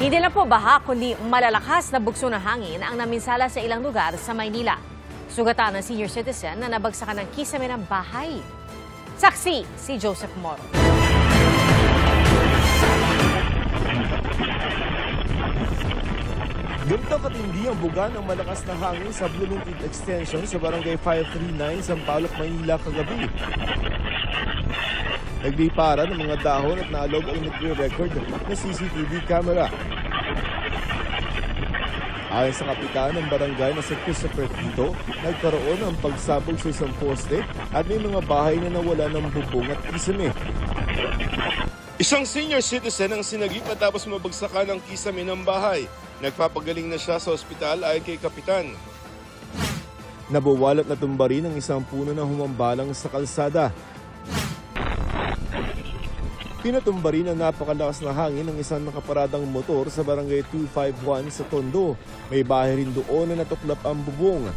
Hindi lang po baha kundi malalakas na bugso ng hangin ang naminsala sa ilang lugar sa Maynila. Sugatan ng senior citizen na nabagsakan ng kisame ng bahay. Saksi si Joseph Moro. Ganito katindi ang buga ng malakas na hangin sa Blue Lungkig Extension sa Barangay 539, Sampaloc, Maynila kagabi. Nagliparan ng mga dahon at naalog ang nagre-record na CCTV camera. Ayon sa kapitan ng barangay na si Christopher Tito, nagkaroon ng pagsabog sa isang poste at may mga bahay na nawala ng bubong at kisame. Isang senior citizen ang sinagip matapos mabagsakan ng kisame ng bahay. Nagpapagaling na siya sa ospital ayon kay kapitan. Nabuwalat na tumba rin ang isang puno na humambalang sa kalsada. Pinatumba rin ang napakalakas na hangin ng isang nakaparadang motor sa barangay 251 sa Tondo. May bahay rin doon na natuklap ang bubong.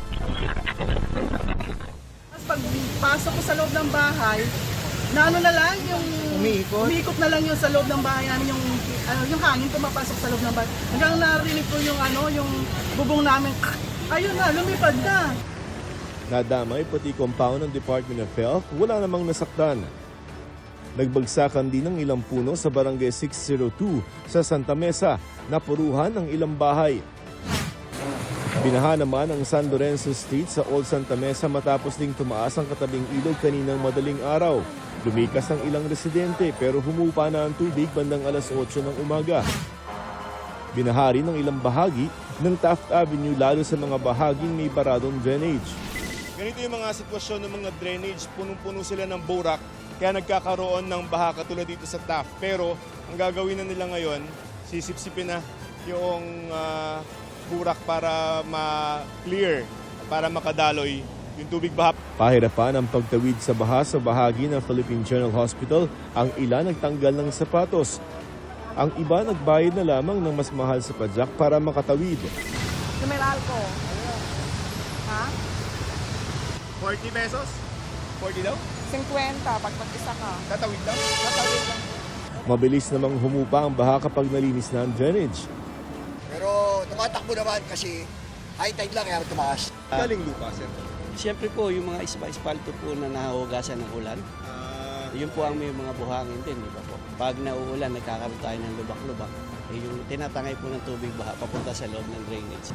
Pagpasok ko sa loob ng bahay, na ano na lang yung umiikot na lang yung sa loob ng bahay namin yung hangin pumapasok sa loob ng bahay. Hanggang narinig ko yung bubong namin. Ayun na, lumipad na. Nadamay pati compound ng Department of Health, wala namang nasaktan. Nagbagsakan din ng ilang puno sa barangay 602 sa Santa Mesa, napuruhan ng ilang bahay. Binaha naman ang San Lorenzo Street sa Old Santa Mesa matapos ding tumaas ang katabing ilog kaninang madaling araw. Lumikas ang ilang residente pero humupa na ang tubig bandang alas 8 ng umaga. Binaha rin ng ilang bahagi ng Taft Avenue lalo sa mga bahaging may baradong drainage. Ganito yung mga sitwasyon ng mga drainage, punong-puno sila ng burak kaya nagkakaroon ng baha katulad dito sa Taft. Pero ang gagawin na nila ngayon, sisipsipin na yung burak para ma-clear, para makadaloy yung tubig baha. Pahirapan ang pagtawid sa baha sa bahagi ng Philippine General Hospital. Ang ilan nagtanggal ng sapatos. Ang iba nagbayad na lamang ng mas mahal sa padyak para makatawid. Numeral ko. Ha? 40 pesos? 40 daw? 50 pag mag-isa ka. Tatawid daw? Tatawid lang. Mabilis namang humupa ang baha kapag nalinis na ang drainage. Pero tumatakbo naman kasi high tide lang kaya tumaas. Galing lupa, sir. Siyempre po, yung mga espalto po na nahuhugasan ng ulan, yun po ang may mga buhangin din, di ba po? Pag nauulan, nagkakaroon tayo ng lubak-lubak. Yung tinatangay po ng tubig baha papunta sa loob ng drainage.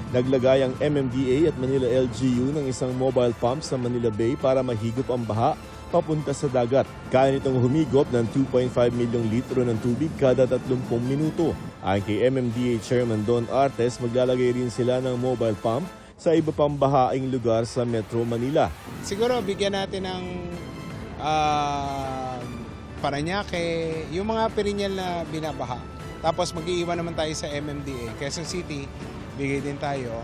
Naglagay ang MMDA at Manila LGU ng isang mobile pump sa Manila Bay para mahigop ang baha papunta sa dagat. Kaya nitong humigop ng 2.5 milyong litro ng tubig kada 30 minuto. Ayon kay MMDA Chairman Don Artes, maglalagay rin sila ng mobile pump sa iba pang bahaing lugar sa Metro Manila. Siguro bigyan natin ng Parañaque, yung mga perinyal na binabaha. Tapos mag-iiwan naman tayo sa MMDA. Quezon City, bigay din tayo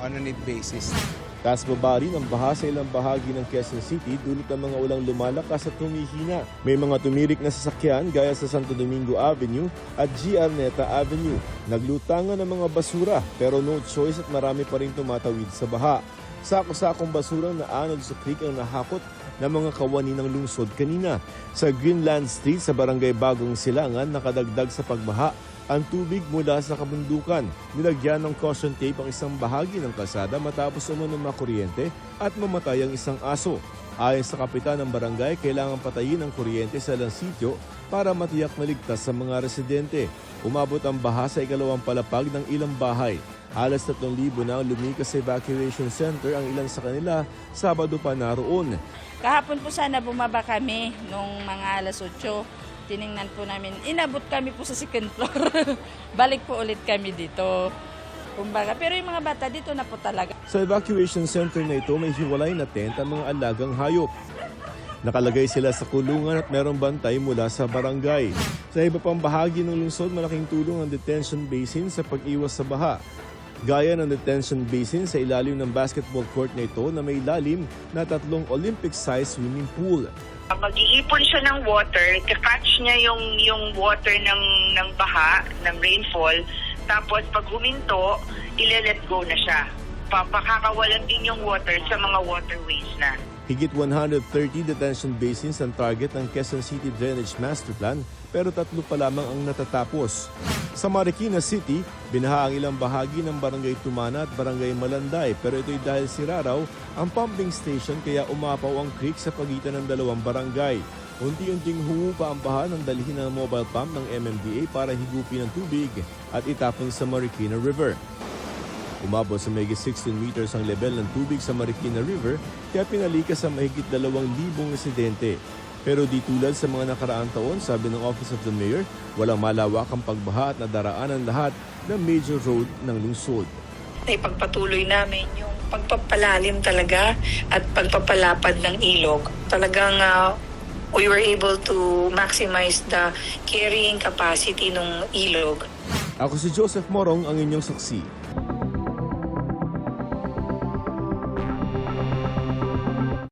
on a need basis. Taas baba rin ang baha sa ilang bahagi ng Quezon City dulot ng mga ulang lumalakas at humihina. May mga tumirik na sasakyan gaya sa Santo Domingo Avenue at G. Arneta Avenue. Naglutangan ng mga basura pero no choice at marami pa rin tumatawid sa baha. Sako-sakong basurang naanod sa creek ang nahakot ng mga kawani ng lungsod kanina. Sa Greenland Street sa Barangay Bagong Silangan, nakadagdag sa pagbaha ang tubig mula sa kabundukan. Nilagyan ng caution tape ang isang bahagi ng kalsada matapos umunong makuryente at mamatay ang isang aso. Ayon sa kapitan ng barangay, kailangan patayin ang kuryente sa ilang sityo para matiyak na ligtas sa mga residente. Umabot ang baha sa ikalawang palapag ng ilang bahay. Halos 3,000 na lumikas sa evacuation center, ang ilan sa kanila Sabado pa naroon. Kahapon po sana bumaba kami nung mga alas 8. Tiningnan po namin, inabot kami po sa second floor. Balik po ulit kami dito. Kumbaga, pero yung mga bata dito na po talaga. Sa evacuation center na ito may hiwalay na tent ang mga alagang hayop. Nakalagay sila sa kulungan at merong bantay mula sa barangay. Sa iba pang bahagi ng lungsod, malaking tulong ang detention basin sa pag-iwas sa baha. Gaya ng detention basin sa ilalim ng basketball court na ito na may lalim na 3 Olympic-sized swimming pool. Mag-iipon siya ng water, catch niya yung water ng baha, ng rainfall, tapos pag huminto, ile-let go na siya. Papakakawalan din yung water sa mga waterways na. Higit 130 detention basins ang target ng Quezon City Drainage Master Plan pero 3 pa lamang ang natatapos. Sa Marikina City, binaha ang ilang bahagi ng Barangay Tumana at Barangay Malanday pero ito'y dahil sira raw ang pumping station kaya umapaw ang creek sa pagitan ng dalawang barangay. Unti-unting humupa ang baha ng dalhin ng mobile pump ng MMDA para higupin ang tubig at itapon sa Marikina River. Umabot sa mahigit 16 meters ang level ng tubig sa Marikina River kaya pinalikas sa mahigit 2,000 residente. Pero di tulad sa mga nakaraang taon, sabi ng Office of the Mayor, walang malawak ang pagbaha at nadaraanan lahat ng major road ng lungsod. Ipagpatuloy namin yung pagpapalalim talaga at pagpapalapad ng ilog. Talagang we were able to maximize the carrying capacity ng ilog. Ako si Joseph Morong, ang inyong saksi.